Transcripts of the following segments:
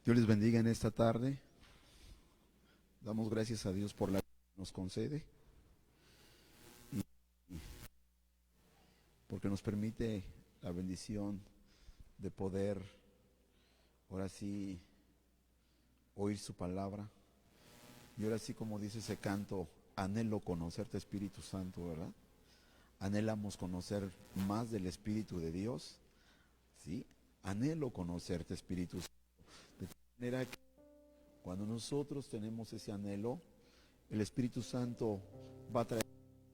Dios les bendiga en esta tarde. Damos gracias a Dios por la que nos concede y porque nos permite la bendición de poder, ahora sí, oír su palabra. Y ahora sí, como dice ese canto, anhelo conocerte, Espíritu Santo, ¿verdad? Anhelamos conocer más del Espíritu de Dios, ¿sí? Anhelo conocerte, Espíritu Santo. De tal manera que cuando nosotros tenemos ese anhelo, el Espíritu Santo va a traer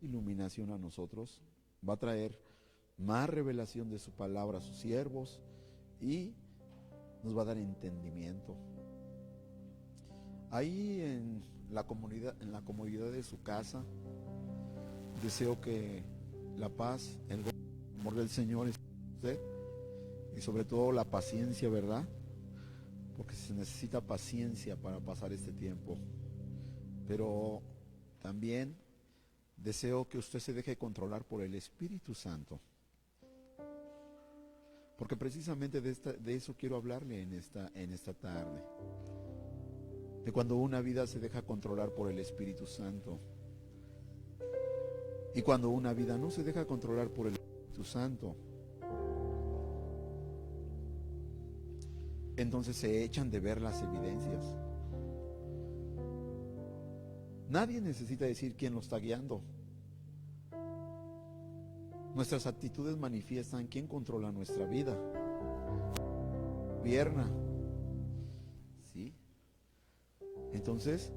iluminación a nosotros, va a traer más revelación de su palabra a sus siervos y nos va a dar entendimiento. Ahí en la comodidad de su casa, deseo que la paz, el amor del Señor esté con usted y sobre todo la paciencia, ¿verdad? Porque se necesita paciencia para pasar este tiempo. Pero también deseo que usted se deje controlar por el Espíritu Santo. Porque precisamente de eso quiero hablarle en esta tarde. De cuando una vida se deja controlar por el Espíritu Santo. Y cuando una vida no se deja controlar por el Espíritu Santo, entonces se echan de ver las evidencias. Nadie necesita decir quién lo está guiando. Nuestras actitudes manifiestan quién controla nuestra vida. Gobierna. ¿Sí? Entonces,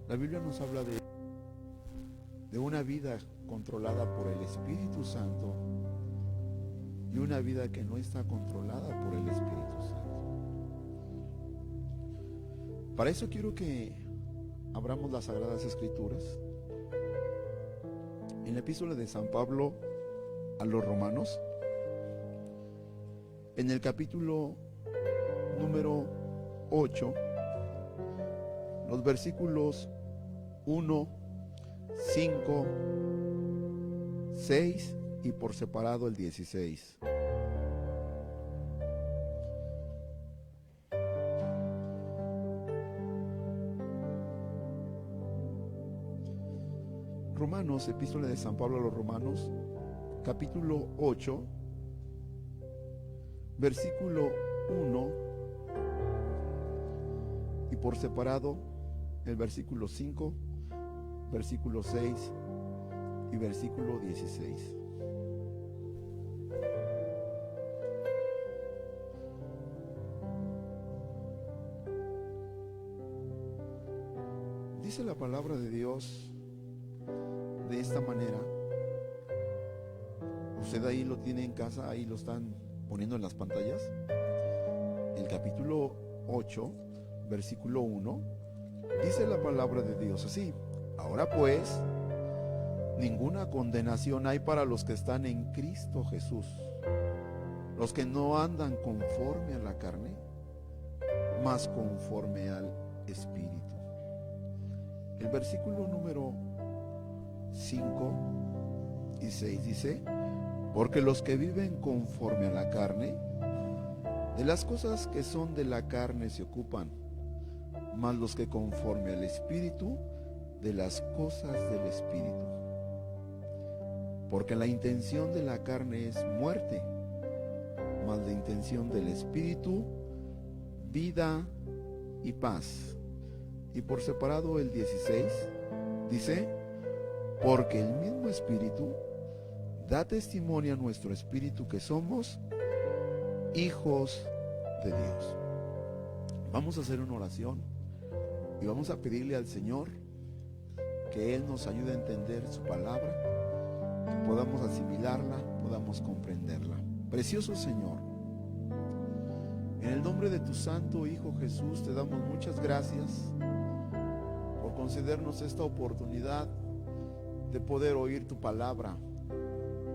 la Biblia nos habla de una vida controlada por el Espíritu Santo y una vida que no está controlada por el Espíritu Santo. Para eso quiero que abramos las Sagradas Escrituras. En la epístola de San Pablo a los Romanos, en el capítulo número 8, los versículos 1, 5, 6 y por separado el 16. Romanos, epístola de San Pablo a los Romanos, capítulo 8, versículo 1 y por separado el versículo 5, versículo 6 y versículo 16. Dice la palabra de Dios de esta manera. Usted ahí lo tiene en casa, ahí lo están poniendo en las pantallas. El capítulo 8, versículo 1, dice la palabra de Dios así: ahora pues, ninguna condenación hay para los que están en Cristo Jesús, los que no andan conforme a la carne, mas conforme al Espíritu. El versículo número 5 y 6 dice: porque los que viven conforme a la carne, de las cosas que son de la carne se ocupan, mas los que conforme al Espíritu, de las cosas del Espíritu. Porque la intención de la carne es muerte, mas la intención del Espíritu, vida y paz. Y por separado el 16 dice: porque el mismo Espíritu da testimonio a nuestro espíritu que somos hijos de Dios. Vamos a hacer una oración y vamos a pedirle al Señor que Él nos ayude a entender su palabra, que podamos asimilarla, podamos comprenderla. Precioso Señor, en el nombre de tu Santo Hijo Jesús te damos muchas gracias por concedernos esta oportunidad de poder oír tu palabra.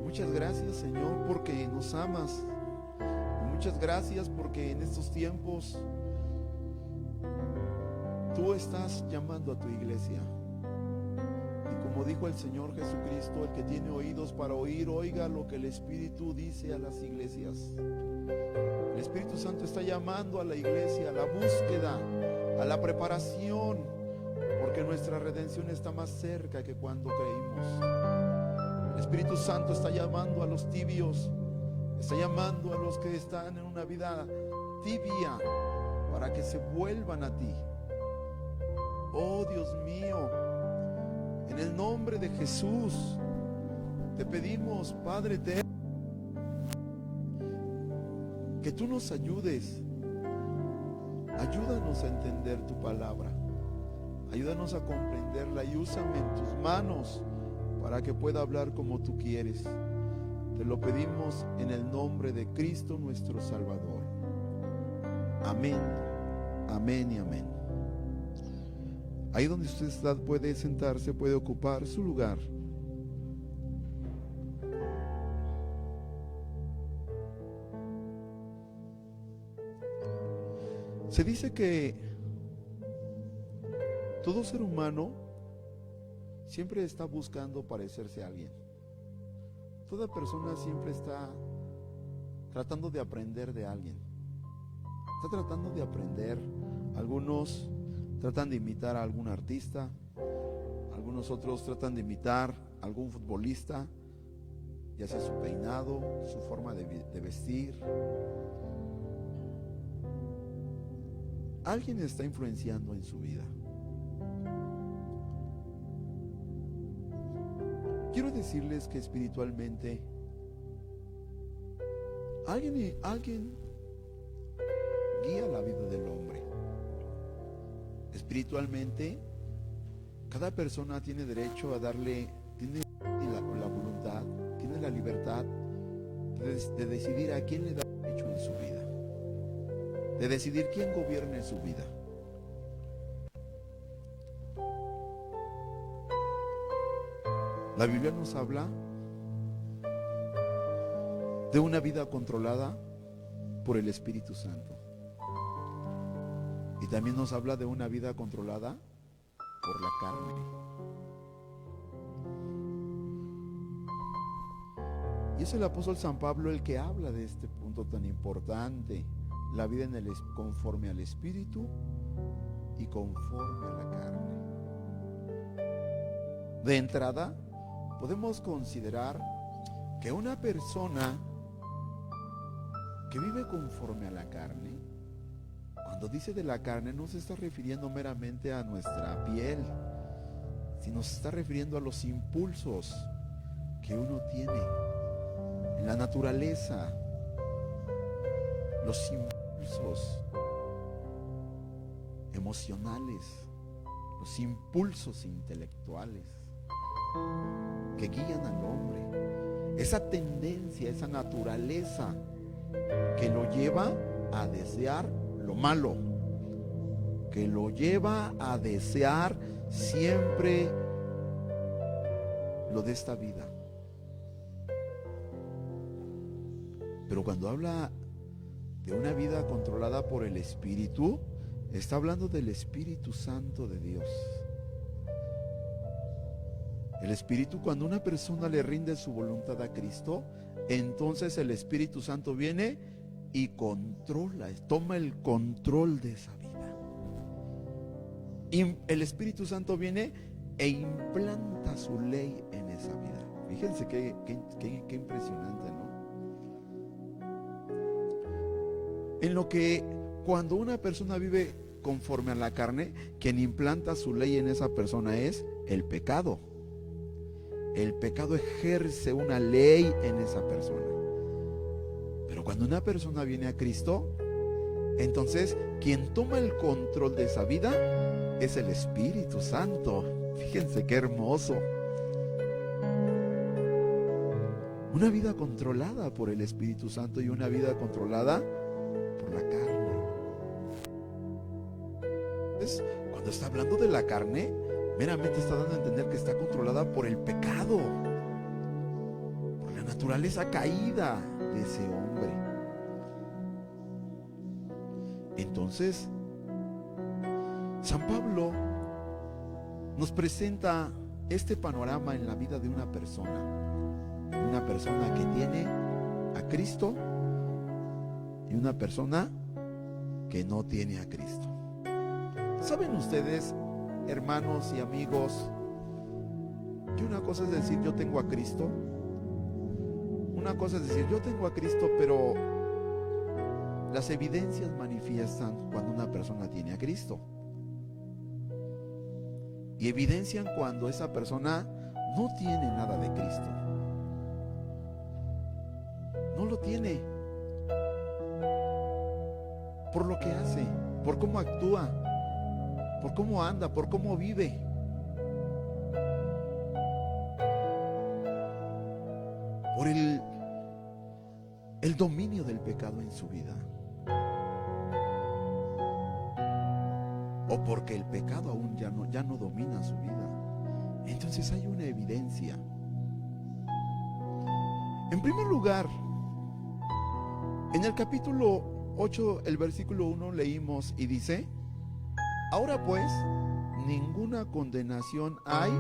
Muchas gracias, Señor, porque nos amas. Muchas gracias porque en estos tiempos tú estás llamando a tu iglesia. Y como dijo el Señor Jesucristo, el que tiene oídos para oír, oiga lo que el Espíritu dice a las iglesias. El Espíritu Santo está llamando a la iglesia a la búsqueda, a la preparación, porque nuestra redención está más cerca que cuando creímos. El Espíritu Santo está llamando a los tibios, está llamando a los que están en una vida tibia, para que se vuelvan a ti. Oh Dios mío, en el nombre de Jesús te pedimos, Padre eterno, que tú nos ayudes. Ayúdanos a entender tu palabra, ayúdanos a comprenderla y úsame en tus manos para que pueda hablar como tú quieres. Te lo pedimos en el nombre de Cristo nuestro Salvador. Amén, amén y amén. Ahí donde usted está puede sentarse, puede ocupar su lugar. Se dice que todo ser humano siempre está buscando parecerse a alguien. Toda persona siempre está tratando de aprender de alguien. Está tratando de aprender. Algunos tratan de imitar a algún artista, algunos otros tratan de imitar a algún futbolista, ya sea su peinado, su forma de vestir. Alguien está influenciando en su vida. Quiero decirles que espiritualmente alguien guía la vida del hombre. Espiritualmente, cada persona tiene derecho a tiene la voluntad, tiene la libertad de decidir a quién le da derecho en su vida, de decidir quién gobierne su vida. La Biblia nos habla de una vida controlada por el Espíritu Santo. Y también nos habla de una vida controlada por la carne. Y es el apóstol San Pablo el que habla de este punto tan importante: la vida conforme al Espíritu y conforme a la carne. De entrada, podemos considerar que una persona que vive conforme a la carne, cuando dice de la carne, no se está refiriendo meramente a nuestra piel, sino se está refiriendo a los impulsos que uno tiene en la naturaleza, los impulsos emocionales, los impulsos intelectuales que guían al hombre, esa tendencia, esa naturaleza que lo lleva a desear lo malo, que lo lleva a desear siempre lo de esta vida. Pero cuando habla de una vida controlada por el Espíritu, está hablando del Espíritu Santo de Dios. El Espíritu, cuando una persona le rinde su voluntad a Cristo, entonces el Espíritu Santo viene y controla, toma el control de esa vida. Y el Espíritu Santo viene e implanta su ley en esa vida. Fíjense qué impresionante, ¿no? En lo que cuando una persona vive conforme a la carne, quien implanta su ley en esa persona es el pecado. El pecado ejerce una ley en esa persona. Pero cuando una persona viene a Cristo, entonces quien toma el control de esa vida es el Espíritu Santo. Fíjense qué hermoso. Una vida controlada por el Espíritu Santo y una vida controlada por la carne. Entonces, cuando está hablando de la carne, meramente está dando a entender que está controlada por el pecado, por la naturaleza caída de ese hombre. Entonces, San Pablo nos presenta este panorama en la vida de una persona que tiene a Cristo y una persona que no tiene a Cristo. ¿Saben ustedes, hermanos y amigos, que una cosa es decir yo tengo a Cristo? Una cosa es decir yo tengo a Cristo, pero las evidencias manifiestan cuando una persona tiene a Cristo. Y evidencian cuando esa persona no tiene nada de Cristo. No lo tiene. Por lo que hace, por cómo actúa, por cómo anda, por cómo vive. Por el dominio del pecado en su vida. O porque el pecado aún ya no domina su vida. Entonces hay una evidencia. En primer lugar, en el capítulo 8, el versículo 1 leímos y dice: ahora pues, ninguna condenación hay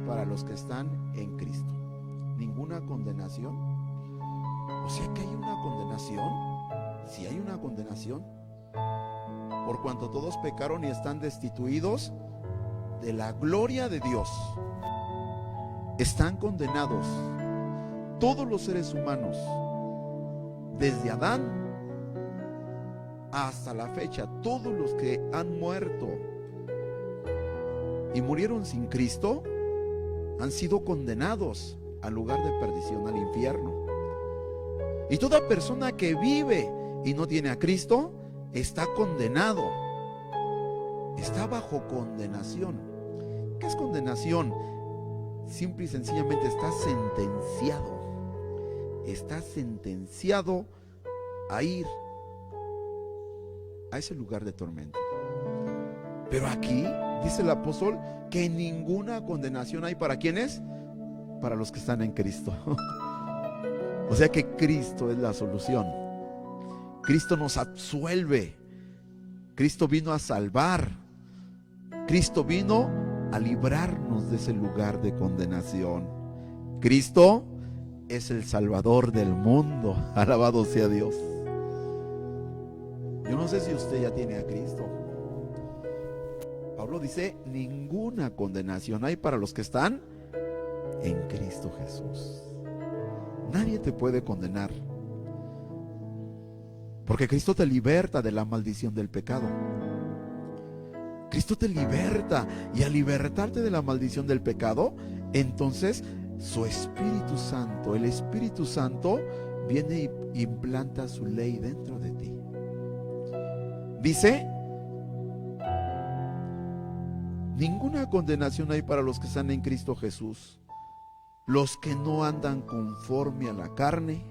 para los que están en Cristo. Ninguna condenación. O sea que hay una condenación. Si hay una condenación, por cuanto todos pecaron y están destituidos de la gloria de Dios. Están condenados todos los seres humanos, desde Adán hasta la fecha. Todos los que han muerto y murieron sin Cristo han sido condenados al lugar de perdición, al infierno. Y toda persona que vive y no tiene a Cristo está condenado, está bajo condenación. ¿Qué es condenación? Simple y sencillamente está sentenciado a ir a ese lugar de tormento. Pero aquí dice el apóstol que ninguna condenación hay. ¿Para quiénes? Para los que están en Cristo. O sea que Cristo es la solución. Cristo nos absuelve. Cristo vino a salvar. Cristo vino a librarnos de ese lugar de condenación. Cristo es el Salvador del mundo. Alabado sea Dios. Yo no sé si usted ya tiene a Cristo. Pablo dice: ninguna condenación hay para los que están en Cristo Jesús. Nadie te puede condenar, porque Cristo te liberta de la maldición del pecado. Cristo te liberta, y al libertarte de la maldición del pecado, entonces su Espíritu Santo, el Espíritu Santo, viene y implanta su ley dentro de ti. Dice: ninguna condenación hay para los que están en Cristo Jesús, los que no andan conforme a la carne,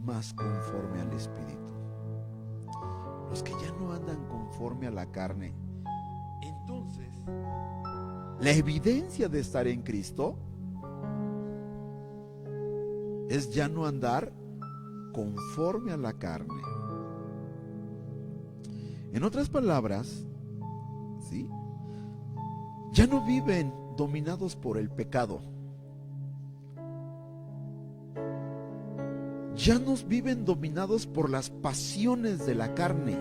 mas conforme al Espíritu. Los que ya no andan conforme a la carne. Entonces, la evidencia de estar en Cristo es ya no andar conforme a la carne. En otras palabras, ¿sí?, ya no viven dominados por el pecado. Ya nos viven dominados por las pasiones de la carne,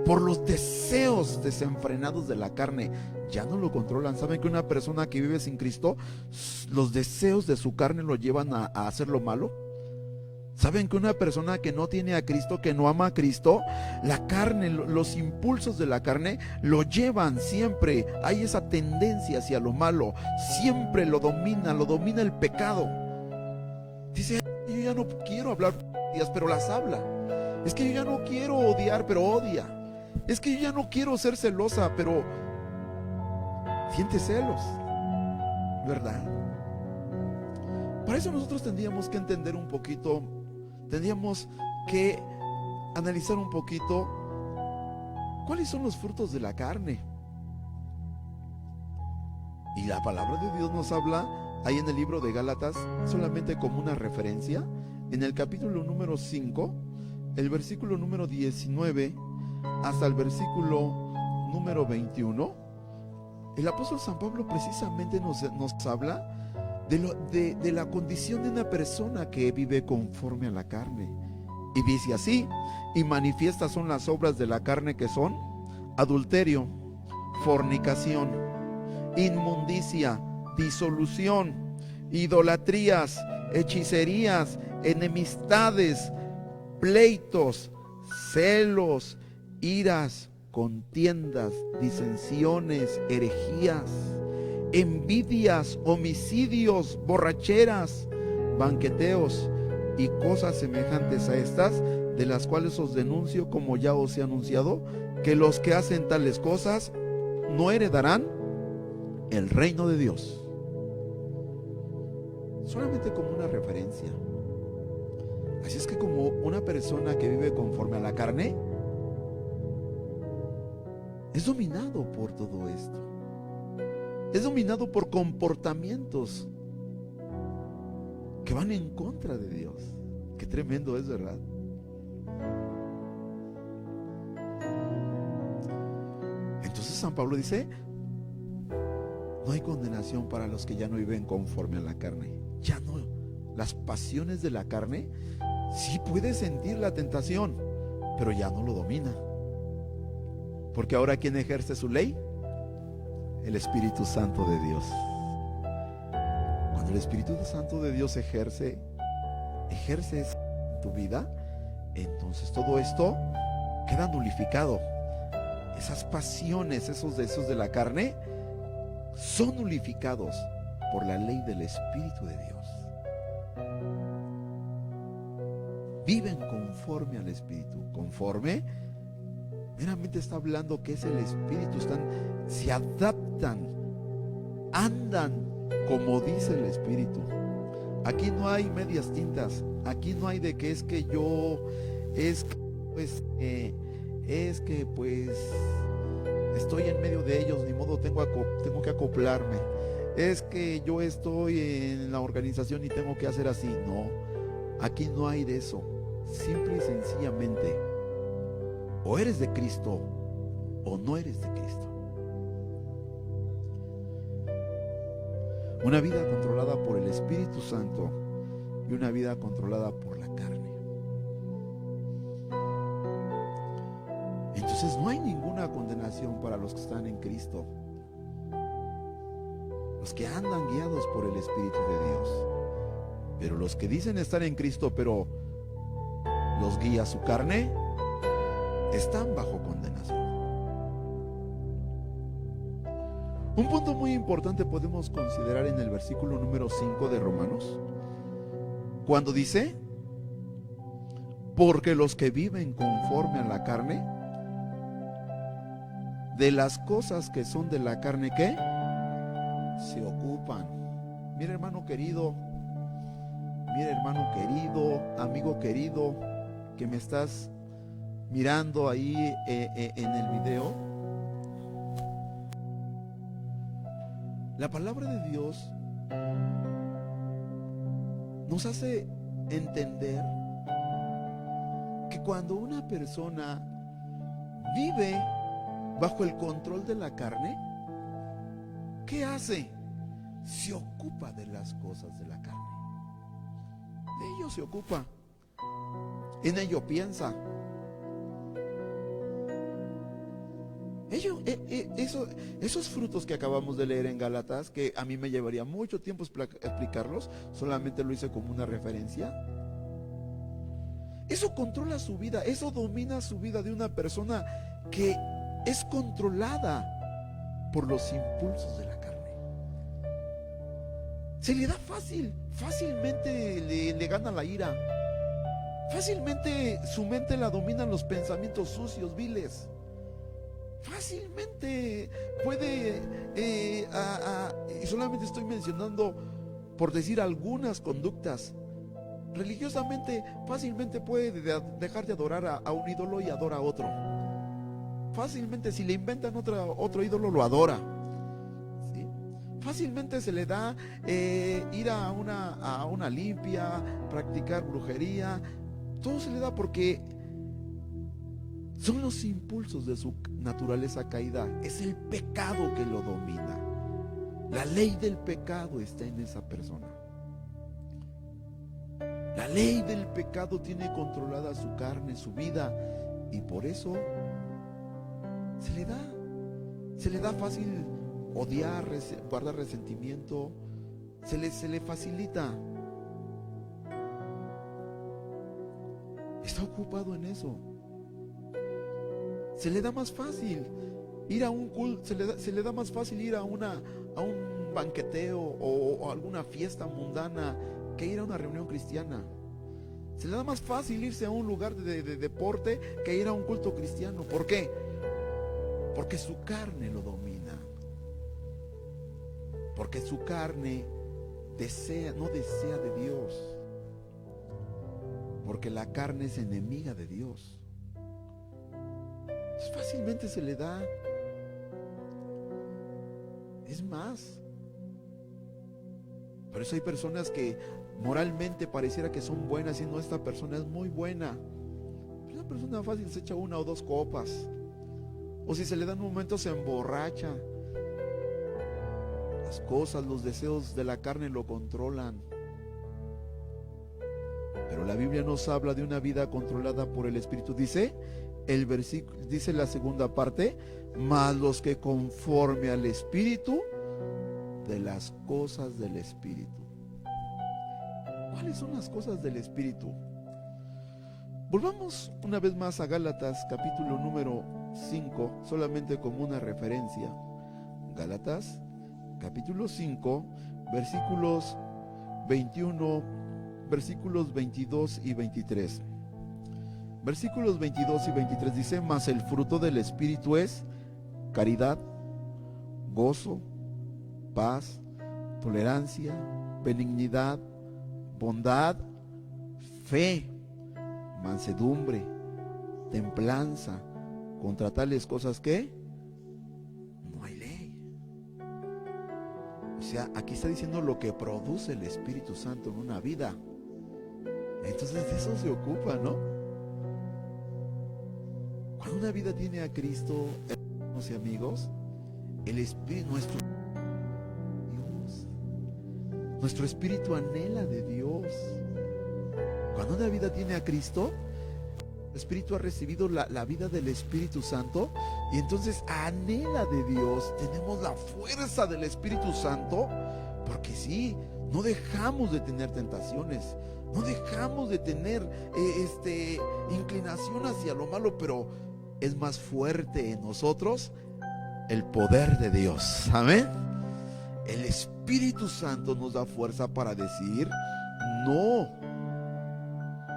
por los deseos desenfrenados de la carne. Ya no lo controlan. ¿Saben que una persona que vive sin Cristo, los deseos de su carne lo llevan a hacer lo malo? ¿Saben que una persona que no tiene a Cristo, que no ama a Cristo, la carne, los impulsos de la carne lo llevan siempre? Hay esa tendencia hacia lo malo. Siempre lo domina el pecado. Dice: yo ya no quiero hablar pero las habla. Es que yo ya no quiero odiar, pero odia. Es que yo ya no quiero ser celosa, pero siente celos, ¿verdad? Para eso nosotros tendríamos que entender un poquito, tendríamos que analizar un poquito cuáles son los frutos de la carne. Y la palabra de Dios nos habla ahí en el libro de Gálatas, solamente como una referencia, en el capítulo número 5, el versículo número 19 hasta el versículo número 21, el apóstol San Pablo precisamente nos habla de la condición de una persona que vive conforme a la carne, Y dice así: y manifiestas son las obras de la carne, que son adulterio, fornicación, inmundicia, disolución, idolatrías, hechicerías, enemistades, pleitos, celos, iras, contiendas, disensiones, herejías, envidias, homicidios, borracheras, banqueteos y cosas semejantes a estas, de las cuales os denuncio, como ya os he anunciado, que los que hacen tales cosas no heredarán el reino de Dios. Solamente como una referencia. Así es que como una persona que vive conforme a la carne es dominado por todo esto. Es dominado por comportamientos que van en contra de Dios. Qué tremendo es, ¿verdad? Entonces San Pablo dice: no hay condenación para los que ya no viven conforme a la carne. Ya no. Las pasiones de la carne, sí puede sentir la tentación, pero ya no lo domina. Porque ahora, ¿quién ejerce su ley? El Espíritu Santo de Dios. Cuando el Espíritu Santo de Dios ejerce tu vida, entonces todo esto queda nulificado. Esas pasiones, esos deseos de la carne son nulificados por la ley del Espíritu de Dios. Viven conforme al Espíritu. Conforme meramente está hablando que es el Espíritu. Se adaptan, andan como dice el Espíritu. Aquí no hay medias tintas. Aquí no hay de que es que yo, es que pues estoy en medio de ellos, ni modo, tengo que acoplarme. Es que yo estoy en la organización y tengo que hacer así. No, aquí no hay de eso. Simple y sencillamente, o eres de Cristo o no eres de Cristo. Una vida controlada por el Espíritu Santo y una vida controlada por la carne. Entonces no hay ninguna condenación para los que están en Cristo, los que andan guiados por el Espíritu de Dios. Pero los que dicen estar en Cristo, pero los guía su carne, están bajo condenación. Un punto muy importante podemos considerar en el versículo número 5 de Romanos, cuando dice: porque los que viven conforme a la carne, de las cosas que son de la carne, ¿qué? Se ocupan. Mira, hermano querido, amigo querido, que me estás mirando ahí en el video. La palabra de Dios nos hace entender que cuando una persona vive bajo el control de la carne, ¿qué hace? Se ocupa de las cosas de la carne. De ello se ocupa. En ello piensa. Esos frutos que acabamos de leer en Gálatas, que a mí me llevaría mucho tiempo explicarlos, solamente lo hice como una referencia. Eso controla su vida, eso domina su vida de una persona que es controlada por los impulsos de la carne. Se le da fácilmente le gana la ira. Fácilmente su mente la dominan los pensamientos sucios, viles. Fácilmente puede, y solamente estoy mencionando por decir algunas conductas. Religiosamente, fácilmente puede dejar de adorar a un ídolo y adora a otro. Fácilmente, si le inventan otro ídolo, lo adora. ¿Sí? Fácilmente se le da ir a una limpia, practicar brujería. Todo se le da porque son los impulsos de su naturaleza caída. Es el pecado que lo domina. La ley del pecado está en esa persona. La ley del pecado tiene controlada su carne, su vida, y por eso se le da fácil odiar, guardar resentimiento, se le facilita. Está ocupado en eso. Se le da más fácil ir a un culto, se le da más fácil ir a un banqueteo o alguna fiesta mundana que ir a una reunión cristiana. Se le da más fácil irse a un lugar de deporte que ir a un culto cristiano. ¿Por qué? Porque su carne lo domina. Porque su carne no desea de Dios. Porque la carne es enemiga de Dios. Fácilmente se le da. Es más, por eso hay personas que moralmente pareciera que son buenas y no, esta persona es muy buena. Una persona fácil se echa una o dos copas, o si se le da un momento se emborracha. Las cosas, los deseos de la carne lo controlan. Pero la Biblia nos habla de una vida controlada por el Espíritu. Dice el versículo, dice la segunda parte: mas los que conforme al Espíritu, de las cosas del Espíritu. ¿Cuáles son las cosas del Espíritu? Volvamos una vez más a Gálatas capítulo número 5, solamente como una referencia. Gálatas capítulo 5, versículos 21, versículos 22 y 23. Versículos 22 y 23 dice: mas el fruto del Espíritu es caridad, gozo, paz, tolerancia, benignidad, bondad, fe, mansedumbre, templanza. Contra tales cosas que no hay ley. O sea, aquí está diciendo lo que produce el Espíritu Santo en una vida. Entonces de eso se ocupa, ¿no? Cuando una vida tiene a Cristo, hermanos y amigos, el Espíritu, nuestro espíritu anhela de Dios. Cuando una vida tiene a Cristo, el Espíritu ha recibido la vida del Espíritu Santo y entonces anhela de Dios. Tenemos la fuerza del Espíritu Santo, porque sí, no dejamos de tener tentaciones, no dejamos de tener inclinación hacia lo malo, pero es más fuerte en nosotros el poder de Dios. Amén. El Espíritu Santo nos da fuerza para decir no.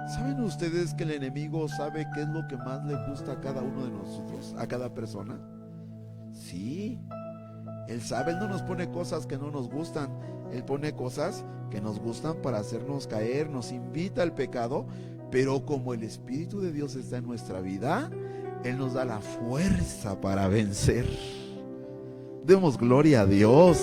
¿Saben ustedes que el enemigo sabe qué es lo que más le gusta a cada uno de nosotros, a cada persona? Sí, él sabe. Él no nos pone cosas que no nos gustan, él pone cosas que nos gustan para hacernos caer, nos invita al pecado. Pero como el Espíritu de Dios está en nuestra vida, él nos da la fuerza para vencer. Demos gloria a Dios,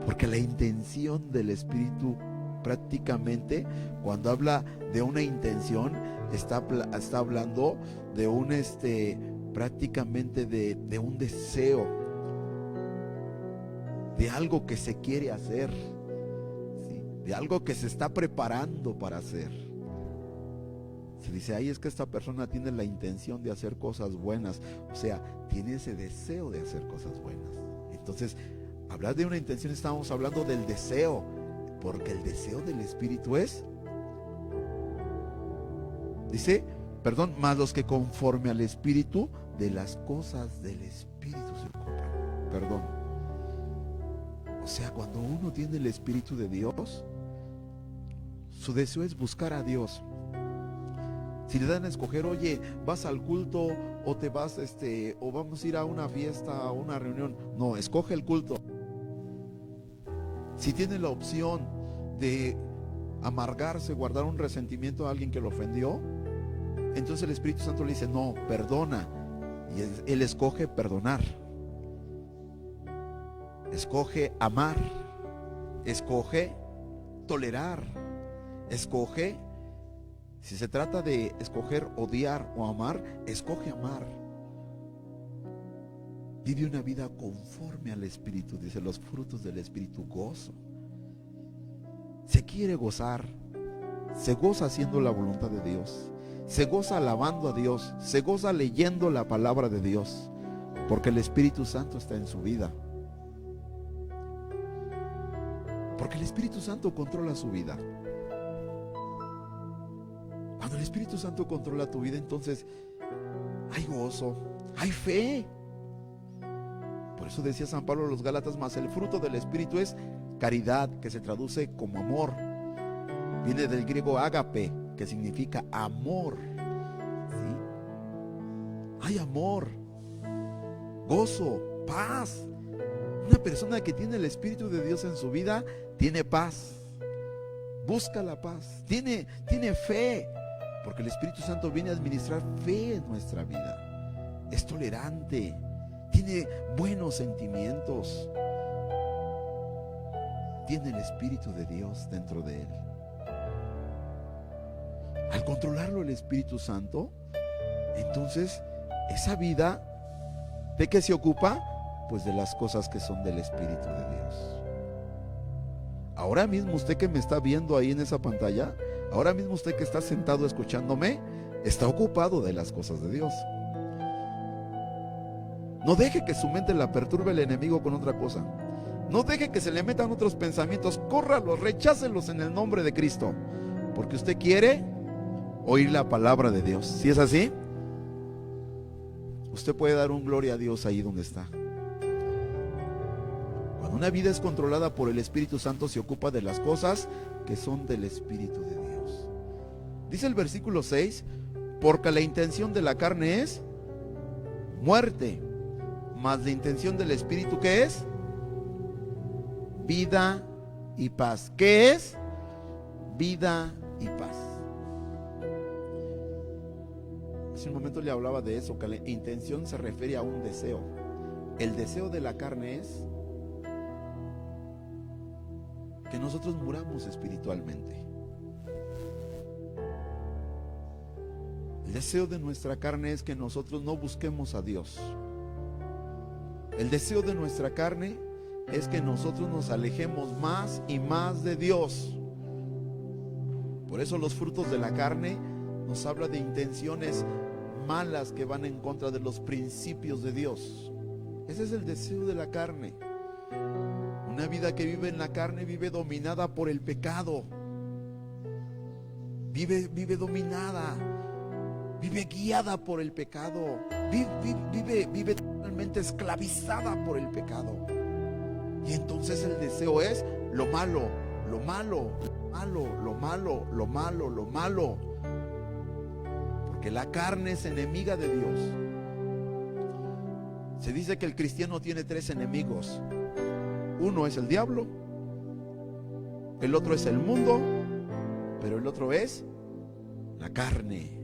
porque la intención del Espíritu, prácticamente cuando habla de una intención, está hablando de un prácticamente de un deseo, de algo que se quiere hacer, ¿sí? De algo que se está preparando para hacer. Se dice: ay, es que esta persona tiene la intención de hacer cosas buenas, o sea, tiene ese deseo de hacer cosas buenas. Entonces, hablar de una intención, estamos hablando del deseo, porque el deseo del Espíritu es, dice, mas los que conforme al Espíritu, de las cosas del Espíritu se ocupan. O sea, cuando uno tiene el Espíritu de Dios, su deseo es buscar a Dios. Si le dan a escoger: oye, vas al culto o te vas o vamos a ir a una fiesta o una reunión, no, escoge el culto. Si tiene la opción de amargarse, guardar un resentimiento a alguien que lo ofendió, entonces el Espíritu Santo le dice: no, perdona. Y él escoge perdonar, escoge amar, escoge tolerar, escoge, si se trata de escoger odiar o amar, escoge amar. Vive una vida conforme al Espíritu. Dice: los frutos del Espíritu, gozo. Se quiere gozar, se goza haciendo la voluntad de Dios, se goza alabando a Dios, se goza leyendo la palabra de Dios, porque el Espíritu Santo está en su vida. Porque el Espíritu Santo controla su vida. Cuando el Espíritu Santo controla tu vida, entonces hay gozo, hay fe. Por eso decía San Pablo a los Gálatas, mas el fruto del Espíritu es caridad, que se traduce como amor. Viene del griego ágape, que significa amor. ¿Sí? Hay amor, gozo, paz. Una persona que tiene el Espíritu de Dios en su vida tiene paz, busca la paz, tiene fe, porque el Espíritu Santo viene a administrar fe en nuestra vida. Es tolerante, tiene buenos sentimientos, tiene el Espíritu de Dios dentro de él. Al controlarlo el Espíritu Santo, entonces esa vida, ¿de qué se ocupa? Pues de las cosas que son del Espíritu de Dios. Ahora mismo usted que me está viendo ahí en esa pantalla, ahora mismo usted que está sentado escuchándome, está ocupado de las cosas de Dios. No deje que su mente la perturbe el enemigo con otra cosa. No deje que se le metan otros pensamientos. Córralos, rechácelos en el nombre de Cristo, porque usted quiere oír la palabra de Dios. Si es así, usted puede dar un gloria a Dios ahí donde está. Cuando una vida es controlada por el Espíritu Santo, se ocupa de las cosas que son del Espíritu de Dios. Dice el versículo 6, porque la intención de la carne es muerte, mas la intención del Espíritu, ¿qué es? Vida y paz. ¿Qué es? Vida y paz. Hace un momento le hablaba de eso, que la intención se refiere a un deseo. El deseo de la carne es que nosotros muramos espiritualmente. El deseo de nuestra carne es que nosotros no busquemos a Dios. El deseo de nuestra carne es que nosotros nos alejemos más y más de Dios. Por eso los frutos de la carne nos habla de intenciones malas que van en contra de los principios de Dios. Ese es el deseo de la carne. Una vida que vive en la carne vive dominada por el pecado. Vive dominada, vive guiada por el pecado. Vive totalmente esclavizada por el pecado. Y entonces el deseo es lo malo, lo malo, lo malo, lo malo, lo malo, lo malo. Porque la carne es enemiga de Dios. Se dice que el cristiano tiene 3 enemigos. Uno es el diablo, el otro es el mundo, pero el otro es la carne,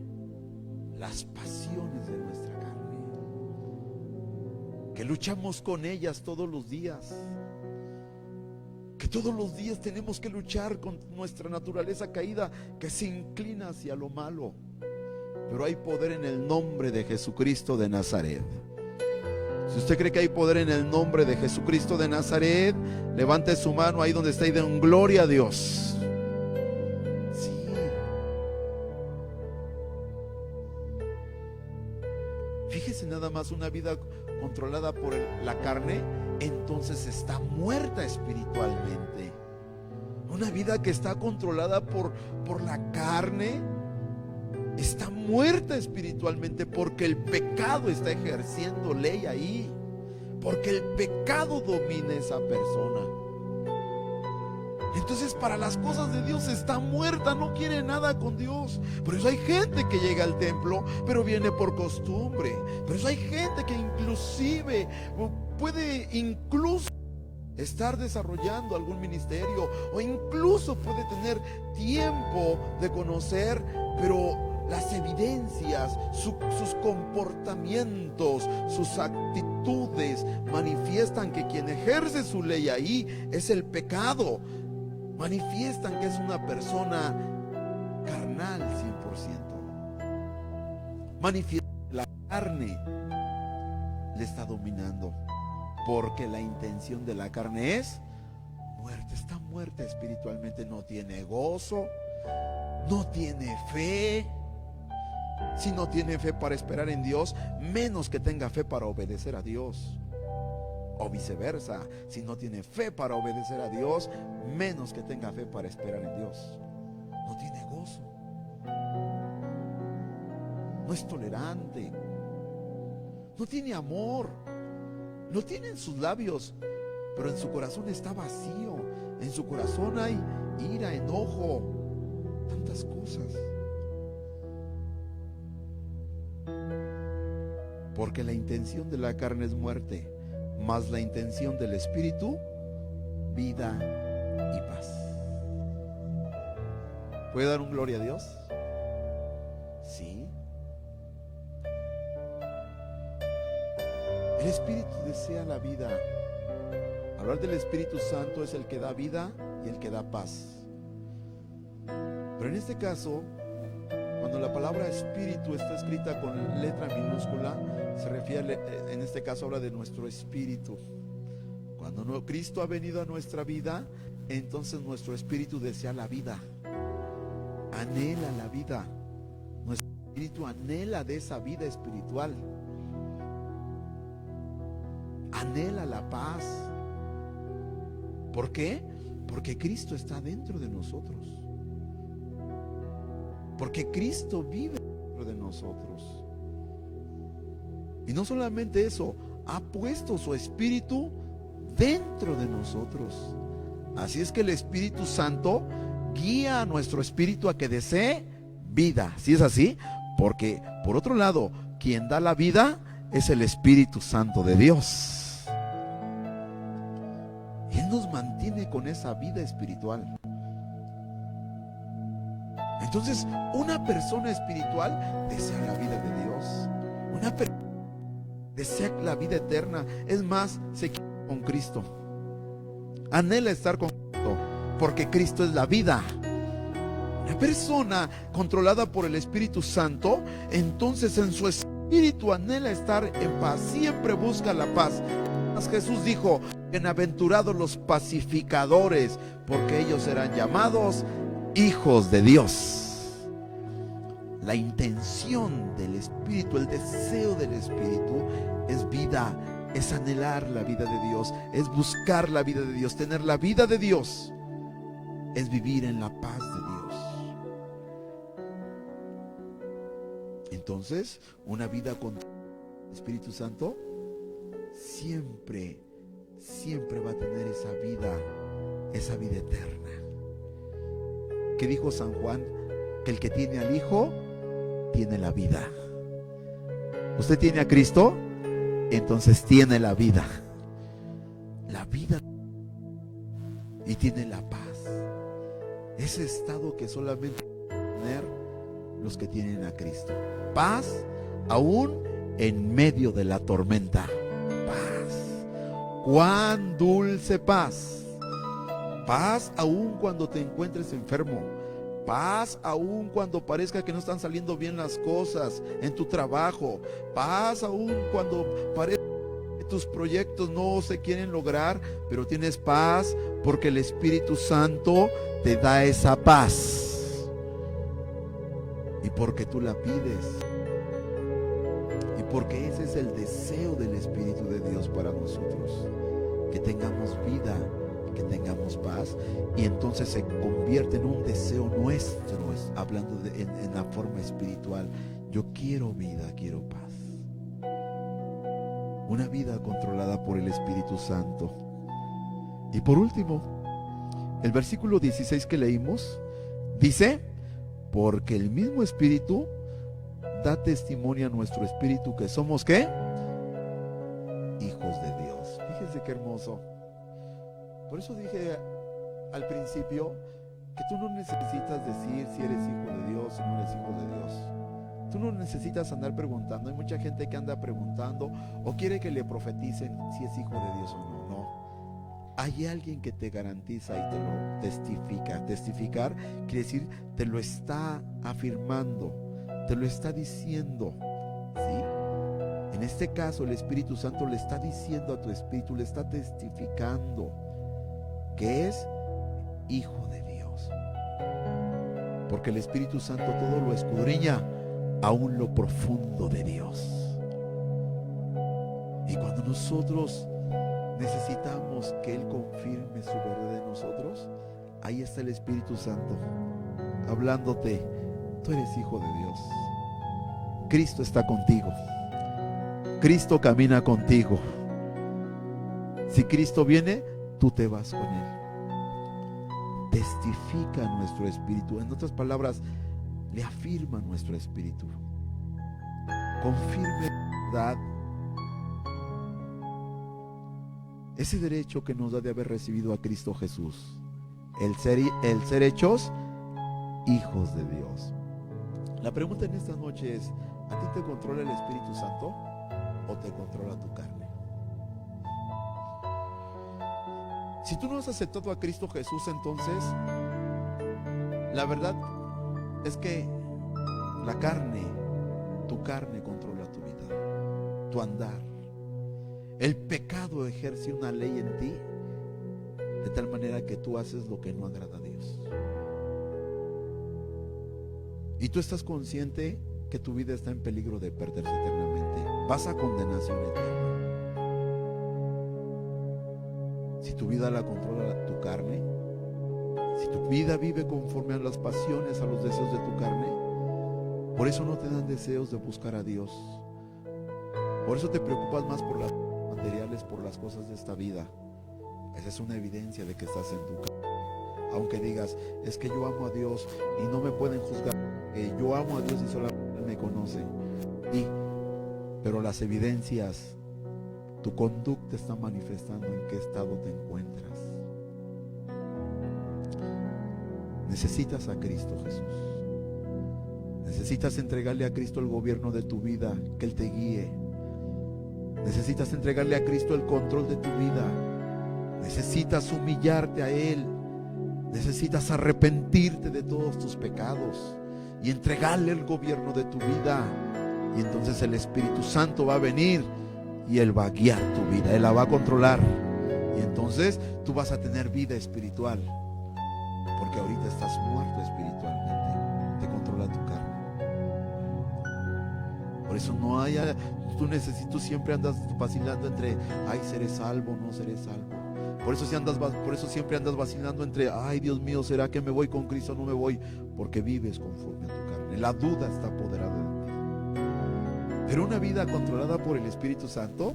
las pasiones de nuestra carne, que luchamos con ellas todos los días, que todos los días tenemos que luchar con nuestra naturaleza caída que se inclina hacia lo malo. Pero hay poder en el nombre de Jesucristo de Nazaret. Si usted cree que hay poder en el nombre de Jesucristo de Nazaret, levante su mano ahí donde está y den gloria a Dios. Sí. Fíjese nada más, una vida controlada por la carne, entonces está muerta espiritualmente. Una vida que está controlada por la carne está muerta espiritualmente, porque el pecado está ejerciendo ley ahí, porque el pecado domina a esa persona. Entonces para las cosas de Dios está muerta, no quiere nada con Dios. Por eso hay gente que llega al templo pero viene por costumbre. Por eso hay gente que inclusive puede estar desarrollando algún ministerio, o incluso puede tener tiempo de conocer, pero las evidencias, sus comportamientos, sus actitudes manifiestan que quien ejerce su ley ahí es el pecado. Manifiestan que es una persona carnal 100%. Manifiestan que la carne le está dominando, porque la intención de la carne es muerte. Está muerta espiritualmente, no tiene gozo, no tiene fe. Si no tiene fe para esperar en Dios, menos que tenga fe para obedecer a Dios. O viceversa, si no tiene fe para obedecer a Dios, menos que tenga fe para esperar en Dios. No tiene gozo, no es tolerante, no tiene amor, lo tiene en sus labios, pero en su corazón está vacío. En su corazón hay ira, enojo, tantas cosas. Porque la intención de la carne es muerte, mas la intención del Espíritu, vida y paz. ¿Puede dar un gloria a Dios? Sí. El Espíritu desea la vida. Hablar del Espíritu Santo es el que da vida y el que da paz. Pero en este caso, cuando la palabra Espíritu está escrita con letra minúscula, se refiere, en este caso habla de nuestro espíritu. Cuando Cristo ha venido a nuestra vida, entonces nuestro espíritu desea la vida, anhela la vida. Nuestro espíritu anhela de esa vida espiritual, anhela la paz. ¿Por qué? Porque Cristo está dentro de nosotros, porque Cristo vive dentro de nosotros. Y no solamente eso, ha puesto su Espíritu dentro de nosotros. Así es que el Espíritu Santo guía a nuestro espíritu a que desee vida. ¿Sí es así? Porque, por otro lado, quien da la vida es el Espíritu Santo de Dios. Él nos mantiene con esa vida espiritual. Entonces, una persona espiritual desea la vida de Dios. Una persona desea la vida eterna. Es más, se quiere con Cristo, anhela estar con Cristo, porque Cristo es la vida. Una persona controlada por el Espíritu Santo, entonces en su espíritu anhela estar en paz, siempre busca la paz. Jesús dijo: bienaventurados los pacificadores, porque ellos serán llamados hijos de Dios. La intención del Espíritu, el deseo del Espíritu es vida, es anhelar la vida de Dios, es buscar la vida de Dios, tener la vida de Dios, es vivir en la paz de Dios. Entonces, una vida con el Espíritu Santo siempre va a tener esa vida eterna. ¿Qué dijo San Juan? Que el que tiene al Hijo tiene la vida. ¿Usted tiene a Cristo? Entonces tiene la vida y tiene la paz. Ese estado que solamente pueden tener los que tienen a Cristo. Paz aún en medio de la tormenta. Paz. Cuán dulce paz. Paz aún cuando te encuentres enfermo. Paz aún cuando parezca que no están saliendo bien las cosas en tu trabajo. Paz aún cuando parezca que tus proyectos no se quieren lograr, pero tienes paz porque el Espíritu Santo te da esa paz. Y porque tú la pides. Y porque ese es el deseo del Espíritu de Dios para nosotros. Que tengamos vida, que tengamos paz, y entonces se convierte en un deseo nuestro, hablando en la forma espiritual. Yo quiero vida, quiero paz, una vida controlada por el Espíritu Santo. Y por último, el versículo 16 que leímos dice: porque el mismo Espíritu da testimonio a nuestro espíritu que somos ¿qué? Hijos de Dios. Fíjense qué hermoso. Por eso dije al principio que tú no necesitas decir si eres hijo de Dios o no eres hijo de Dios. Tú no necesitas andar preguntando. Hay mucha gente que anda preguntando o quiere que le profeticen si es hijo de Dios o no. No. Hay alguien que te garantiza y te lo testifica. Testificar quiere decir te lo está afirmando, te lo está diciendo, ¿sí? En este caso el Espíritu Santo le está diciendo a tu espíritu, le está testificando que es hijo de Dios. porque el Espíritu Santo todo lo escudriña, aún lo profundo de Dios. Y cuando nosotros necesitamos que Él confirme su verdad en nosotros, ahí está el Espíritu Santo hablándote: tú eres hijo de Dios, Cristo está contigo, Cristo camina contigo. Si Cristo viene, tú te vas con Él. Testifica nuestro espíritu, en otras palabras, le afirma nuestro espíritu, confirme la verdad, ese derecho que nos da de haber recibido a Cristo Jesús, el ser hechos hijos de Dios. La pregunta en esta noche es: ¿a ti te controla el Espíritu Santo o te controla tu carne? Si tú no has aceptado a Cristo Jesús, entonces la verdad es que la carne, tu carne controla tu vida, tu andar. El pecado ejerce una ley en ti de tal manera que tú haces lo que no agrada a Dios. Y tú estás consciente que tu vida está en peligro de perderse eternamente. Vas a condenación eterna. Si tu vida la controla tu carne, si tu vida vive conforme a las pasiones, a los deseos de tu carne, por eso no te dan deseos de buscar a Dios. Por eso te preocupas más por las materiales, por las cosas de esta vida. Esa es una evidencia de que estás en tu carne. Aunque digas: es que yo amo a Dios y no me pueden juzgar, yo amo a Dios y solamente Él me conoce. Pero las evidencias, tu conducta está manifestando en qué estado te encuentras. Necesitas a Cristo Jesús. Necesitas entregarle a Cristo el gobierno de tu vida, que Él te guíe. Necesitas entregarle a Cristo el control de tu vida. Necesitas humillarte a Él. Necesitas arrepentirte de todos tus pecados y entregarle el gobierno de tu vida. Y entonces el Espíritu Santo va a venir y Él va a guiar tu vida, Él la va a controlar. Y entonces tú vas a tener vida espiritual, porque ahorita estás muerto espiritualmente. Te controla tu carne. Por eso no hay, tú siempre andas vacilando entre: ay, seré salvo, no seré salvo. Por eso siempre andas vacilando entre: ay, Dios mío, ¿será que me voy con Cristo o no me voy? Porque vives conforme a tu carne. La duda está apoderada de ti. Pero una vida controlada por el Espíritu Santo,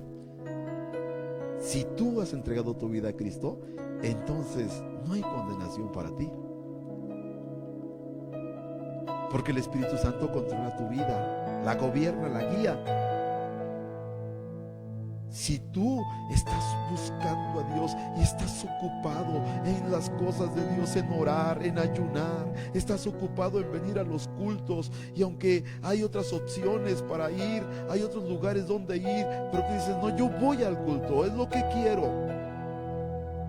si tú has entregado tu vida a Cristo, entonces no hay condenación para ti. Porque el Espíritu Santo controla tu vida, la gobierna, la guía. Si tú estás buscando a Dios y estás ocupado en las cosas de Dios, en orar, en ayunar, estás ocupado en venir a los cultos, y aunque hay otras opciones para ir, hay otros lugares donde ir, pero tú dices: no, yo voy al culto, es lo que quiero.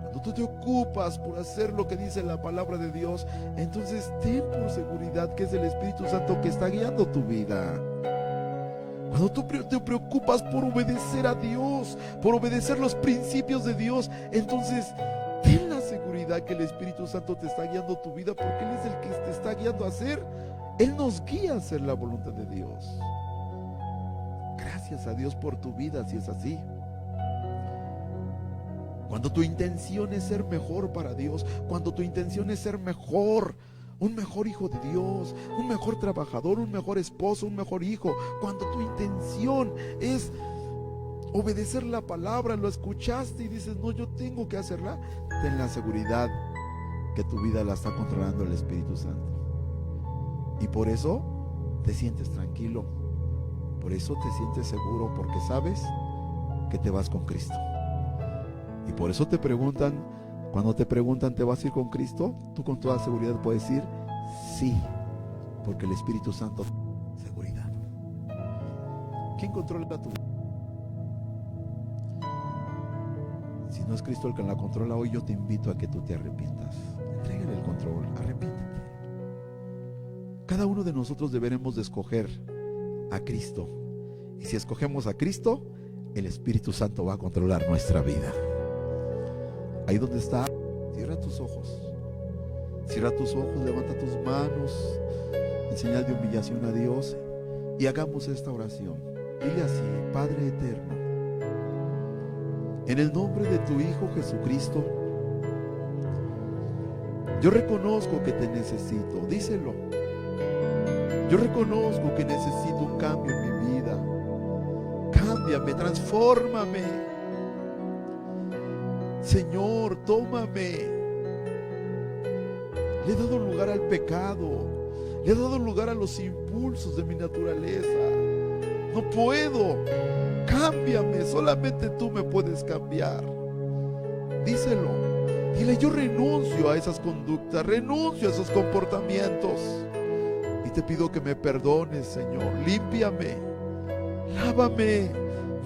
Cuando tú te ocupas por hacer lo que dice la palabra de Dios, entonces ten por seguridad que es el Espíritu Santo que está guiando tu vida. Cuando tú te preocupas por obedecer a Dios, por obedecer los principios de Dios, entonces ten la seguridad que el Espíritu Santo te está guiando tu vida, porque Él es el que te está guiando a hacer. Él nos guía a hacer la voluntad de Dios. Gracias a Dios por tu vida, si es así. Cuando tu intención es ser mejor para Dios, cuando tu intención es ser mejor, un mejor hijo de Dios, un mejor trabajador, un mejor esposo, un mejor hijo, cuando tu intención es obedecer la palabra, lo escuchaste y dices: no, yo tengo que hacerla, ten la seguridad que tu vida la está controlando el Espíritu Santo. Y por eso te sientes tranquilo, por eso te sientes seguro, porque sabes que te vas con Cristo. Y por eso te preguntan, cuando te preguntan: ¿te vas a ir con Cristo? Tú con toda seguridad puedes decir: sí, porque el Espíritu Santo te da seguridad. ¿Quién controla tu vida? Si no es Cristo el que la controla hoy, yo te invito a que tú te arrepientas. Entrégale el control, arrepiéntete. Cada uno de nosotros deberemos de escoger a Cristo. Y si escogemos a Cristo, el Espíritu Santo va a controlar nuestra vida. Ahí donde está, cierra tus ojos. Cierra tus ojos, levanta tus manos en señal de humillación a Dios y hagamos esta oración. Dile así: Padre eterno, en el nombre de tu Hijo Jesucristo, yo reconozco que te necesito. Díselo. Yo reconozco que necesito un cambio en mi vida. Cámbiame, transfórmame. Señor, tómame. Le he dado lugar al pecado. Le he dado lugar a los impulsos de mi naturaleza. No puedo. Cámbiame. Solamente tú me puedes cambiar. Díselo. Dile: yo renuncio a esas conductas, renuncio a esos comportamientos. Y te pido que me perdones, Señor. Límpiame, lávame,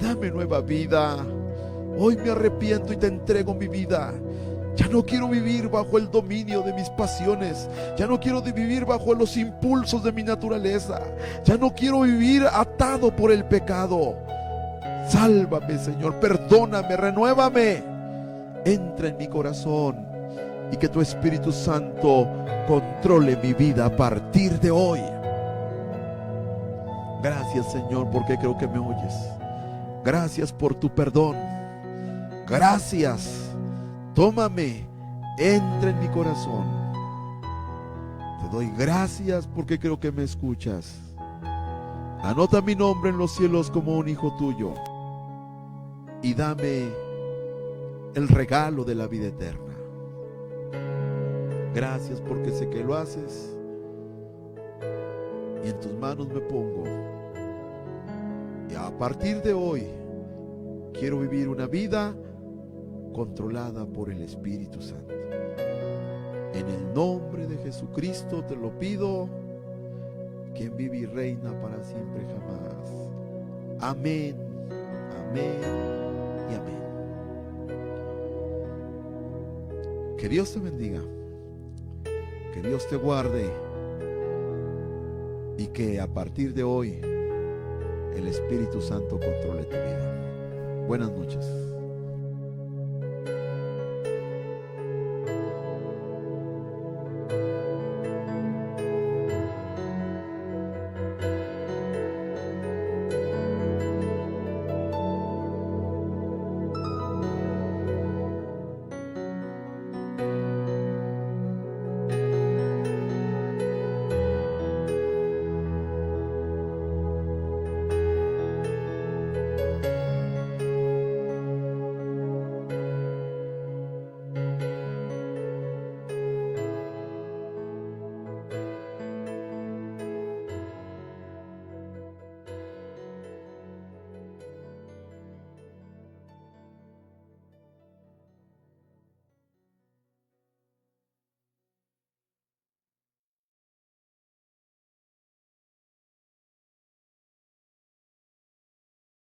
dame nueva vida. Hoy me arrepiento y te entrego mi vida. Ya no quiero vivir bajo el dominio de mis pasiones. Ya no quiero vivir bajo los impulsos de mi naturaleza. Ya no quiero vivir atado por el pecado. Sálvame, Señor, perdóname, renuévame. Entra en mi corazón y que tu Espíritu Santo controle mi vida a partir de hoy. Gracias, Señor, porque creo que me oyes. Gracias por tu perdón. Gracias. Tómame, entra en mi corazón. Te doy gracias porque creo que me escuchas. Anota mi nombre en los cielos como un hijo tuyo y dame el regalo de la vida eterna. Gracias porque sé que lo haces y en tus manos me pongo. Y a partir de hoy quiero vivir una vida controlada por el Espíritu Santo. En el nombre de Jesucristo te lo pido, quien vive y reina para siempre jamás. Amén, amén y amén. Que Dios te bendiga, que Dios te guarde y que a partir de hoy el Espíritu Santo controle tu vida. Buenas noches.